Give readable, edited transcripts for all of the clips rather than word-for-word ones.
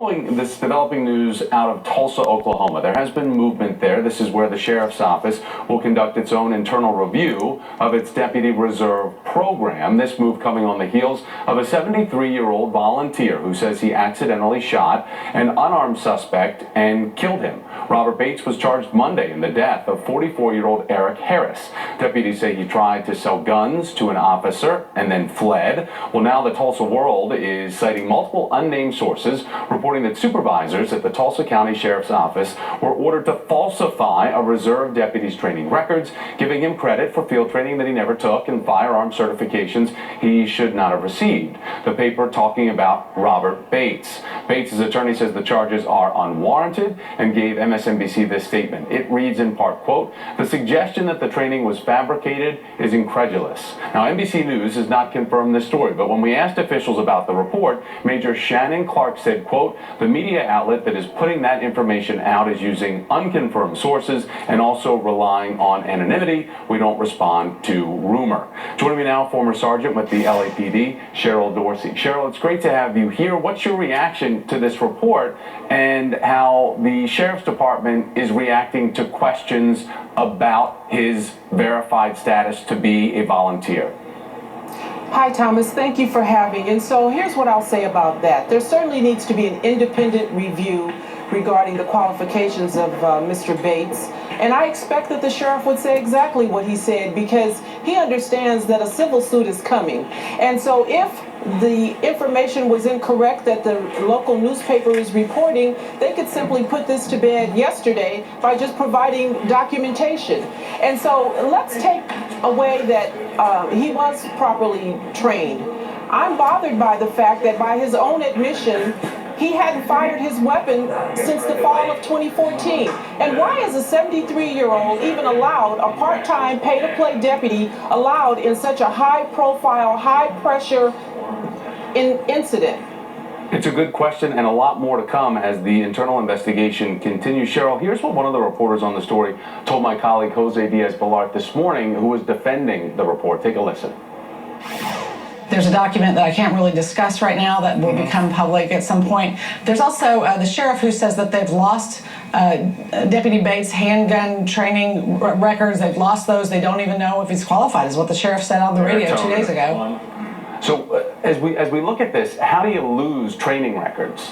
Following this developing news out of Tulsa, Oklahoma, there has been movement there. This is where the sheriff's office will conduct its own internal review of its deputy reserve program. This move coming on the heels of a 73-year-old volunteer who says he accidentally shot an unarmed suspect and killed him. Robert Bates was charged Monday in the death of 44-year-old Eric Harris. Deputies say he tried to sell guns to an officer and then fled. Well, now the Tulsa World is citing multiple unnamed sources reporting that supervisors at the Tulsa County Sheriff's Office were ordered to falsify a reserve deputy's training records, giving him credit for field training that he never took and firearm certifications he should not have received. The paper talking about Robert Bates. Bates' attorney says the charges are unwarranted and gave MSNBC this statement. It reads in part, quote, "The suggestion that the training was fabricated is incredulous." Now, NBC News has not confirmed this story, but when we asked officials about the report, Major Shannon Clark said, quote, "The media outlet that is putting that information out is using unconfirmed sources and also relying on anonymity. We don't respond to rumor." Joining me now, former sergeant with the LAPD, Cheryl Dorsey. Cheryl, it's great to have you here. What's your reaction to this report and how the Sheriff's Department is reacting to questions about his verified status to be a volunteer? Hi, Thomas. Thank you for having. And so here's what I'll say about that. There certainly needs to be an independent review regarding the qualifications of Mr. Bates. And I expect that the sheriff would say exactly what he said because he understands that a civil suit is coming. And so if the information was incorrect that the local newspaper is reporting, they could simply put this to bed yesterday by just providing documentation. And so let's take away that he was properly trained. I'm bothered by the fact that by his own admission, he hadn't fired his weapon since the fall of 2014. And why is a 73-year-old even allowed, a part-time pay-to-play deputy, allowed in such a high-profile, high-pressure incident? It's a good question and a lot more to come as the internal investigation continues. Cheryl, here's what one of the reporters on the story told my colleague Jose Diaz-Balart this morning, who was defending the report. Take a listen. There's a document that I can't really discuss right now that will become public at some point. There's also the sheriff who says that they've lost Deputy Bates' handgun training records. They've lost those. They don't even know if he's qualified, is what the sheriff said on the radio 2 days ago. So as we look at this, how do you lose training records?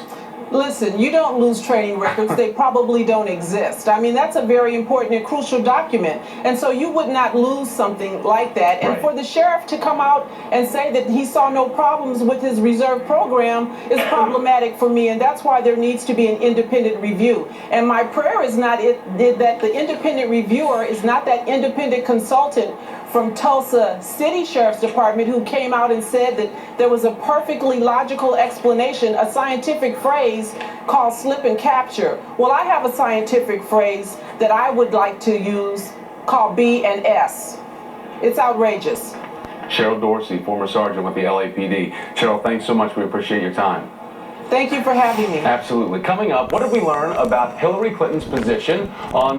Listen, you don't lose training records. They probably don't exist. I mean, that's a very important and crucial document. And so you would not lose something like that. And for the sheriff to come out and say that he saw no problems with his reserve program is problematic for me. And that's why there needs to be an independent review. And my prayer is not that the independent reviewer is not that independent consultant from Tulsa City Sheriff's Department who came out and said that there was a perfectly logical explanation, a scientific phrase called slip and capture. Well, I have a scientific phrase that I would like to use called B and S. It's outrageous. Cheryl Dorsey, former sergeant with the LAPD. Cheryl, thanks so much. We appreciate your time. Thank you for having me. Absolutely. Coming up, what did we learn about Hillary Clinton's position on